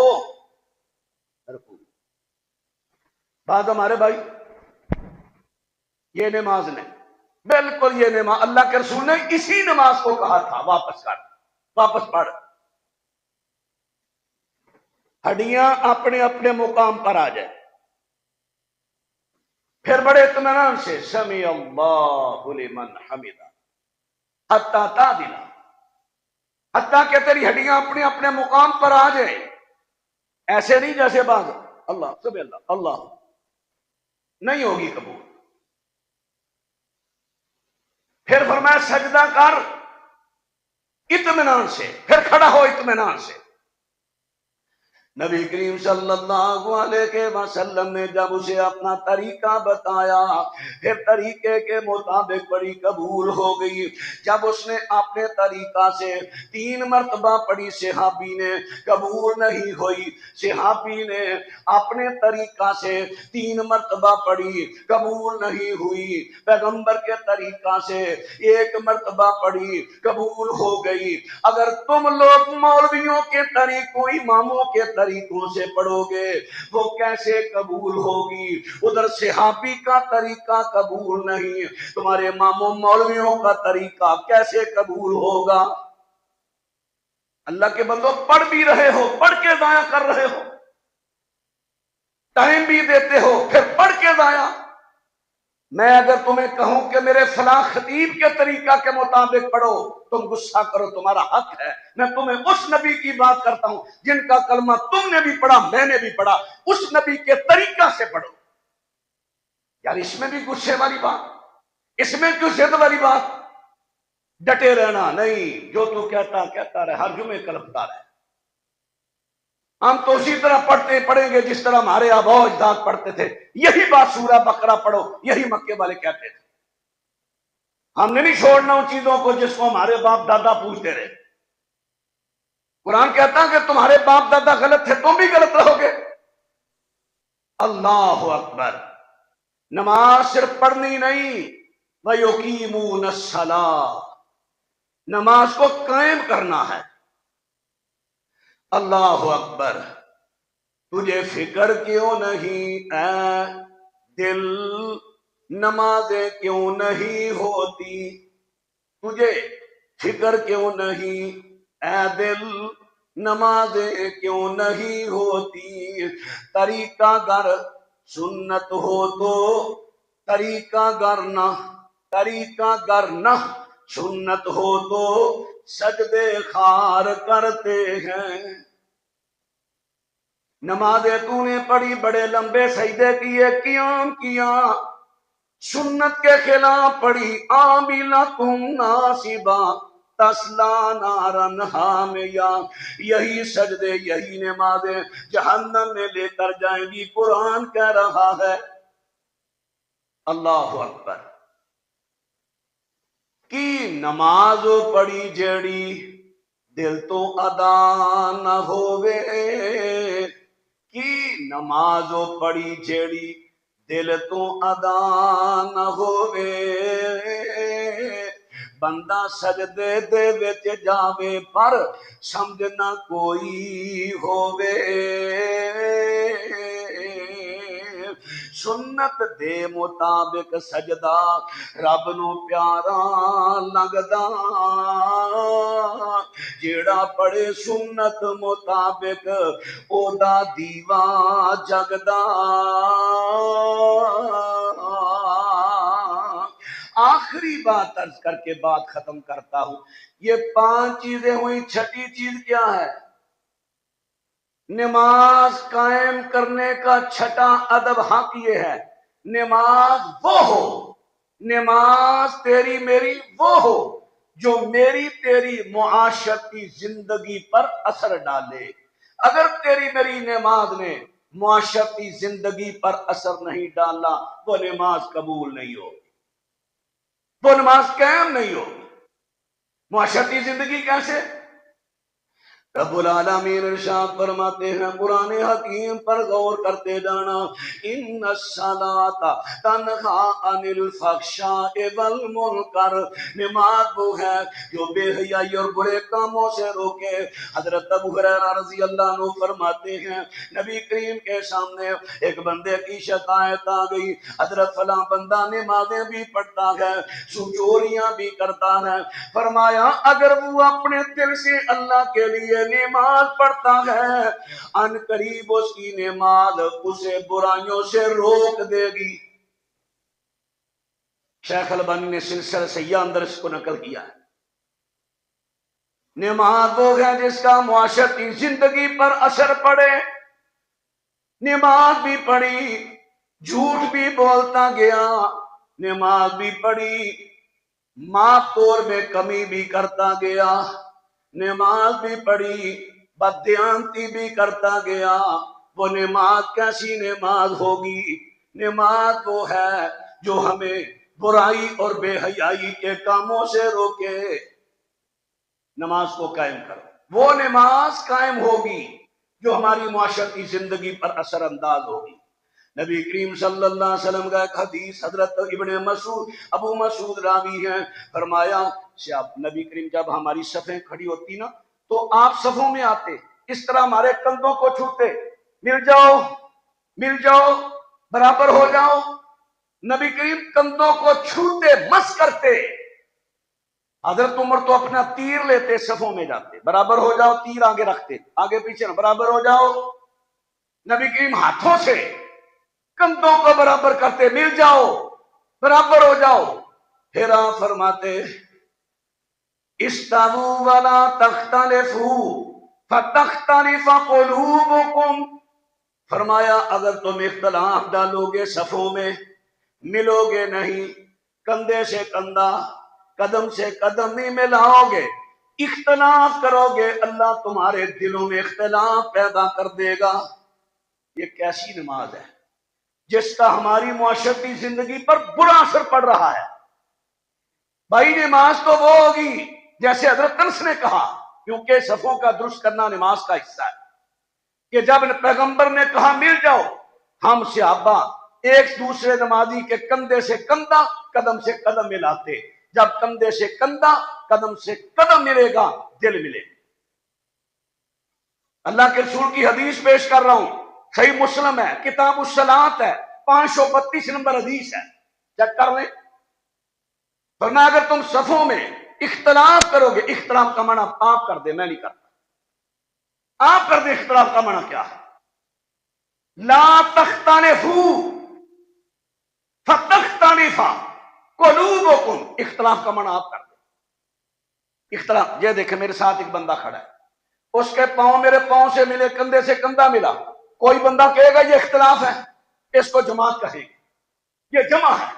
رکوع بات ہمارے بھائی، یہ نماز نہیں، بالکل یہ نماز اللہ کے رسول نے اسی نماز کو کہا تھا واپس کر، واپس پڑھ۔ ہڈیاں اپنے اپنے مقام پر آ جائیں، پھر بڑے اطمینان سے سمیع اللہ لمن حمدہ حتی تعدل، حتیٰ کہ تیری ہڈیاں اپنے اپنے مقام پر آ جائیں. ایسے نہیں جیسے بعض اللہ سبحان اللہ اللہ نہیں ہوگی قبول. پھر فرمایا سجدہ کر اطمینان سے، پھر کھڑا ہو اطمینان سے. نبی کریم صلی اللہ علیہ وسلم نے جب اسے اپنا طریقہ بتایا، پھر طریقے کے مطابق بڑی قبول ہو گئی. جب اس نے اپنے طریقہ سے 3 مرتبہ پڑھی، صحابی نے قبول نہیں ہوئی. صحابی نے اپنے طریقہ سے 3 مرتبہ پڑھی، قبول نہیں ہوئی. پیغمبر کے طریقہ سے 1 مرتبہ پڑھی، قبول ہو گئی. اگر تم لوگ مولویوں کے طریقوں، اماموں کے طریقوں سے پڑھو گے وہ کیسے قبول ہوگی؟ ادھر صحابی کا طریقہ قبول نہیں، تمہارے اماموں مولویوں کا طریقہ کیسے قبول ہوگا؟ اللہ کے بندو، پڑھ بھی رہے ہو، پڑھ کے ضائع کر رہے ہو، ٹائم بھی دیتے ہو، پھر پڑھ کے ضائع. میں اگر تمہیں کہوں کہ میرے فلاں خطیب کے طریقہ کے مطابق پڑھو، تم غصہ کرو، تمہارا حق ہے. میں تمہیں اس نبی کی بات کرتا ہوں جن کا کلمہ تم نے بھی پڑھا، میں نے بھی پڑھا، اس نبی کے طریقہ سے پڑھو. یار اس میں بھی غصے والی بات، اس میں کیوں ضد والی بات؟ ڈٹے رہنا نہیں، جو تو کہتا رہے، ہر جمعے کلپتا رہے. ہم تو اسی طرح پڑھیں گے جس طرح ہمارے آباء و اجداد پڑھتے تھے. یہی بات سورہ بقرہ پڑھو، یہی مکے والے کہتے تھے. ہم نے نہیں چھوڑنا ان چیزوں کو جس کو ہمارے باپ دادا پوچھتے رہے. قرآن کہتا ہے کہ تمہارے باپ دادا غلط تھے، تم بھی غلط رہو گے. اللہ اکبر. نماز صرف پڑھنی نہیں، وَيُقِيمُونَ الصَّلَاةَ، نماز کو قائم کرنا ہے. اللہ اکبر. تجھے فکر کیوں نہیں اے دل، نمازیں کیوں نہیں ہوتی؟ تجھے فکر کیوں نہیں اے دل، نمازیں کیوں نہیں ہوتی؟ طریقہ گر سنت ہو تو طریقہ گر نہ سنت ہو تو سجدے خار کرتے ہیں. نمازیں تو نے پڑھی، بڑے لمبے سجدے کیے، قیام کیا، سنت کے خلاف پڑھی، عاملۃ ناصبہ تصلی نارا حامیہ. یہی سجدے، یہی نمازیں جہنم میں لے کر جائیں گی، قرآن کہہ رہا ہے. اللہ اکبر. کی نماز پڑھی جیڑی دل تو ادا نہ ہووے، کی نماز پڑھی جیڑی دل تو ادا نہ ہووے. بندہ سجدے دے وچ جاوے پر سمجھ نہ کوئی ہووے. سنت دے مطابق سجدہ رب نو پیارا لگدا، جیڑا پڑھے سنت مطابق او دا دیوا جگدا. آخری بات عرض کر کے بات ختم کرتا ہوں. یہ 5 چیزیں ہوئی، چھٹی چیز کیا ہے؟ نماز قائم کرنے کا چھٹا ادب حق یہ ہے، نماز وہ ہو، نماز تیری میری وہ ہو جو میری تیری معاشرتی زندگی پر اثر ڈالے. اگر تیری میری نماز نے معاشرتی زندگی پر اثر نہیں ڈالا وہ نماز قبول نہیں ہوگی، وہ نماز قائم نہیں ہوگی. معاشرتی زندگی کیسے؟ رب العالمین ارشاد فرماتے ہیں قرآن حکیم پر غور کرتے جانا، ان الصلاۃ تنہی عن الفحشاء والمنکر. نماز وہ ہے جو بے حیائی اور برے کاموں سے روکے. حضرت ابو ہریرہ رضی اللہ عنہ فرماتے ہیں نبی کریم کے سامنے ایک بندے کی شکایت آ گئی، حضرت فلاں بندہ نمازیں بھی پڑھتا ہے، چوریاں بھی کرتا ہے. فرمایا اگر وہ اپنے دل سے اللہ کے لیے نماز پڑھتا ہے ان قریب اس کی نماز اسے برائیوں سے روک دے گی۔ شیخ البانی نے سلسلہ سیاح اندر اس کو نقل کیا ہے۔ نماز وہ ہے جس کا معاشرتی زندگی پر اثر پڑے۔ نماز بھی پڑھی، جھوٹ بھی بولتا گیا، نماز بھی پڑھی، ماں طور میں کمی بھی کرتا گیا، نماز بھی پڑھی، بددیانتی بھی کرتا گیا، وہ نماز کیسی نماز ہوگی؟ نماز وہ ہے جو ہمیں برائی اور بے حیائی کے کاموں سے روکے۔ نماز کو قائم کرو، وہ نماز قائم ہوگی جو ہماری معاشرتی زندگی پر اثر انداز ہوگی۔ نبی کریم صلی اللہ علیہ وسلم کا ایک حدیث، حضرت ابن مسعود ابو مسعود راوی ہیں، فرمایا نبی کریم جب ہماری صفیں کھڑی ہوتی نا تو آپ صفوں میں آتے، اس طرح ہمارے کندھوں کو چھوتے، مل جاؤ مل جاؤ برابر ہو جاؤ۔ نبی کریم کندھوں کو چھوتے، مس کرتے۔ حضرت عمر تو اپنا تیر لیتے، صفوں میں جاتے، برابر ہو جاؤ، تیر آگے رکھتے، آگے پیچھے برابر ہو جاؤ۔ نبی کریم ہاتھوں سے کندھوں کو برابر کرتے، مل جاؤ برابر ہو جاؤ۔ پھر آپ فرماتے استووا ولا تختلفوا فتختلف قلوبکم، فرمایا اگر تم اختلاف ڈالو گے صفوں میں، ملو گے نہیں، کندھے سے کندھا قدم سے قدم نہیں ملاؤ گے، اختلاف کرو گے، اللہ تمہارے دلوں میں اختلاف پیدا کر دے گا۔ یہ کیسی نماز ہے جس کا ہماری معاشرتی زندگی پر برا اثر پڑ رہا ہے؟ بھائی نماز تو وہ ہوگی جیسے حضرت انس نے کہا، کیونکہ صفوں کا درست کرنا نماز کا حصہ ہے، کہ جب پیغمبر نے کہا مل جاؤ، ہم صحابہ ایک دوسرے نمازی کے کندھے سے کندھا قدم سے قدم ملاتے۔ جب کندھے سے کندھا قدم سے قدم ملے گا، دل ملے گا۔ اللہ کے رسول کی حدیث پیش کر رہا ہوں، صحیح مسلم ہے، کتاب الصلاۃ ہے، 532 نمبر حدیث ہے، چیک کر لیں۔ ورنہ اگر تم صفوں میں اختلاف کرو گے، اختلاف کا معنی آپ کر دیں، میں نہیں کرتا، آپ کر دیں، اختلاف کا معنی کیا ہے؟ لا تختلفوا فتختلف قلوبکم، اختلاف کا معنی آپ کر دیں۔ اختلاف، یہ دیکھیں میرے ساتھ ایک بندہ کھڑا ہے، اس کے پاؤں میرے پاؤں سے ملے، کندھے سے کندھا ملا، کوئی بندہ کہے گا یہ اختلاف ہے، اس کو جماعت کہیں گے، یہ جمع ہے۔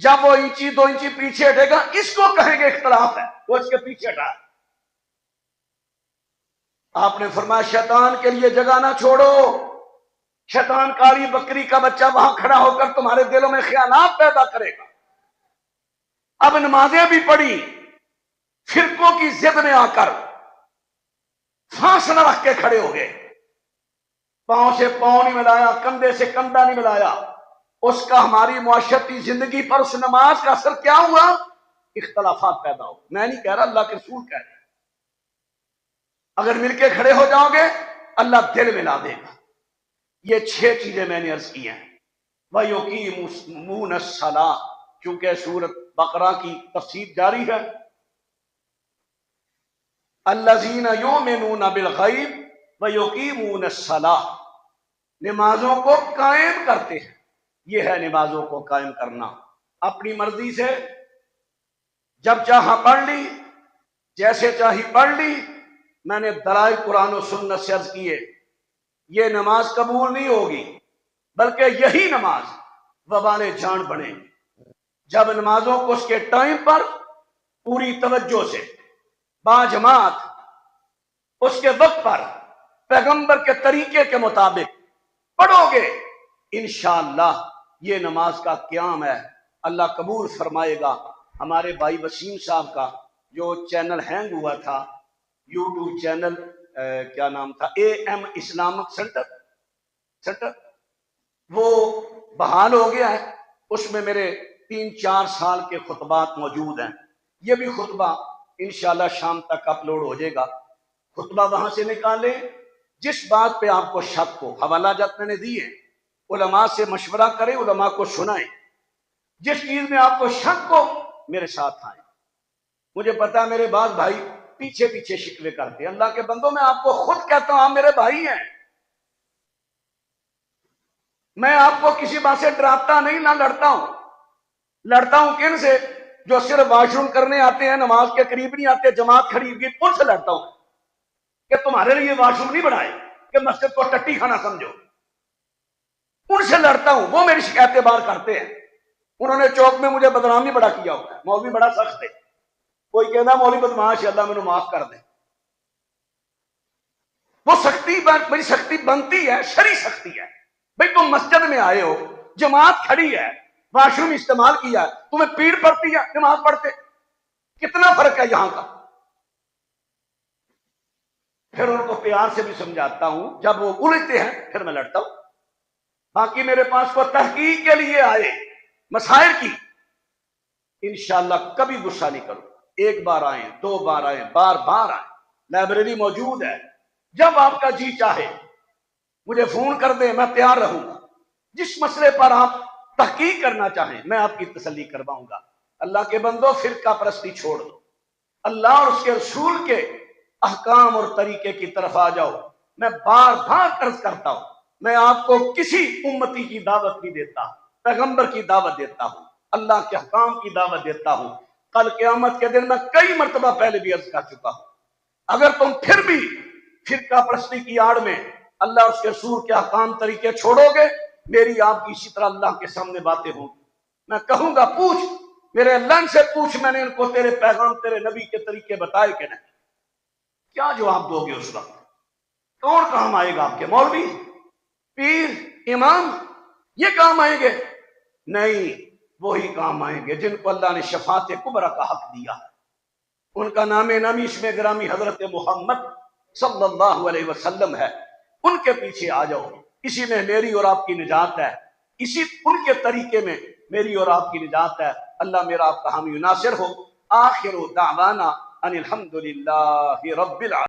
جب وہ انچی دو انچی پیچھے ہٹے گا، اس کو کہیں گے اختلاف ہے، وہ اس کے پیچھے ہٹا۔ آپ نے فرمایا شیطان کے لیے جگہ نہ چھوڑو، شیطان کالی بکری کا بچہ وہاں کھڑا ہو کر تمہارے دلوں میں خیالات پیدا کرے گا۔ اب نمازیں بھی پڑھی، فرقوں کی ضد میں آ کر فاصلہ رکھ کے کھڑے ہو گئے، پاؤں سے پاؤں نہیں ملایا، کندھے سے کندھا نہیں ملایا، اس کا ہماری معاشرتی زندگی پر اس نماز کا اثر کیا ہوا؟ اختلافات پیدا ہو۔ میں نہیں کہہ رہا، اللہ کے رسول کہہ رہے ہیں، اگر مل کے کھڑے ہو جاؤ گے اللہ دل ملا دے گا۔ یہ 6 چیزیں میں نے عرض کی ہیں۔ وَيُقِيمُونَ الصَّلَاةَ، چونکہ سورۃ بقرہ کی تفسیر جاری ہے، الَّذِينَ يُؤْمِنُونَ بِالْغَيْبِ وَيُقِيمُونَ الصَّلَاةَ، نمازوں کو قائم کرتے ہیں۔ یہ ہے نمازوں کو قائم کرنا، اپنی مرضی سے جب چاہا پڑھ لی، جیسے چاہی پڑھ لی۔ میں نے دلائل قرآن و سنت سے عرض کیے، یہ نماز قبول نہیں ہوگی، بلکہ یہی نماز وبال جان بنے جب نمازوں کو اس کے ٹائم پر پوری توجہ سے با جماعت اس کے وقت پر پیغمبر کے طریقے کے مطابق پڑھو گے، انشاءاللہ یہ نماز کا قیام ہے، اللہ قبول فرمائے گا۔ ہمارے بھائی وسیم صاحب کا جو چینل ہینگ ہوا تھا، یوٹیوب چینل کیا نام تھا، AM اسلامک سینٹر، وہ بحال ہو گیا ہے، اس میں میرے 3-4 سال کے خطبات موجود ہیں۔ یہ بھی خطبہ انشاءاللہ شام تک اپلوڈ ہو جائے گا، خطبہ وہاں سے نکالیں۔ جس بات پہ آپ کو شک ہو، حوالہ جات میں نے دیے، علماء سے مشورہ کریں، علماء کو سنائیں۔ جس چیز میں آپ کو شک ہو میرے ساتھ آئیں۔ مجھے پتا ہے میرے بعض بھائی پیچھے پیچھے شکوے کرتے ہیں۔ اللہ کے بندوں میں آپ کو خود کہتا ہوں، آپ میرے بھائی ہیں، میں آپ کو کسی بات سے ڈراتا نہیں، نہ لڑتا ہوں۔ لڑتا ہوں کن سے؟ جو صرف واش روم کرنے آتے ہیں، نماز کے قریب نہیں آتے، جماعت کھڑی ہوئی، ان سے لڑتا ہوں کہ تمہارے لیے واش روم نہیں بنائے کہ مسجد کو ٹٹی کھانا سمجھو۔ ان سے لڑتا ہوں، وہ میری شکایتیں بار کرتے ہیں۔ انہوں نے چوک میں مجھے بدنامی بڑا کیا ہوتا ہے، مولوی بڑا سخت ہے، کوئی کہنا مولوی بدماش ہے، اللہ مجھے معاف کر دے۔ وہ سختی میری سختی بنتی ہے، شرعی سختی ہے۔ بھئی تم مسجد میں آئے ہو، جماعت کھڑی ہے، واش روم استعمال کیا ہے، تمہیں پیڑ پڑتی ہے نماز پڑھتے، کتنا فرق ہے یہاں کا؟ پھر ان کو پیار سے بھی سمجھاتا ہوں، جب وہ الجھتے ہیں پھر میں لڑتا ہوں۔ باقی میرے پاس کو تحقیق کے لیے آئے مسائل کی، انشاءاللہ کبھی غصہ نہیں کروں۔ ایک بار آئیں، دو بار آئیں، بار بار آئیں، لائبریری موجود ہے، جب آپ کا جی چاہے مجھے فون کر دیں، میں تیار رہوں گا۔ جس مسئلے پر آپ تحقیق کرنا چاہیں میں آپ کی تسلی کرواؤں گا۔ اللہ کے بندو، فرقہ پرستی چھوڑ دو، اللہ اور اس کے رسول کے احکام اور طریقے کی طرف آ جاؤ۔ میں بار بار عرض کرتا ہوں، میں آپ کو کسی امتی کی دعوت نہیں دیتا، پیغمبر کی دعوت دیتا ہوں، اللہ کے احکام کی دعوت دیتا ہوں۔ کل قیامت کے دن میں کئی مرتبہ پہلے بھی عرض کر چکا ہوں، اگر تم پھر بھی فرقہ پرستی کی آڑ میں اللہ اور اس کے رسول کے احکام طریقے چھوڑو گے، میری آپ کی اسی طرح اللہ کے سامنے باتیں ہوں گی۔ میں کہوں گا پوچھ میرے اللہ سے پوچھ، میں نے ان کو تیرے پیغام تیرے نبی کے طریقے بتائے کہ نہیں؟ کیا جواب دو گے اس وقت؟ کون کام آئے گا آپ کے؟ مولوی، پیر، امام، یہ کام آئیں گے؟ نہیں، وہی کام آئیں گے جن کو اللہ نے شفاعت کبریٰ کا حق دیا ہے۔ ان کا نام نامی اس میں گرامی حضرت محمد صلی اللہ علیہ وسلم ہے۔ ان کے پیچھے آ جاؤ، اسی میں میری اور آپ کی نجات ہے، اسی ان کے طریقے میں میری اور آپ کی نجات ہے۔ اللہ میرا آپ کا حامی و ناصر ہو۔ آخر دعوانا ان الحمدللہ رب العالمین۔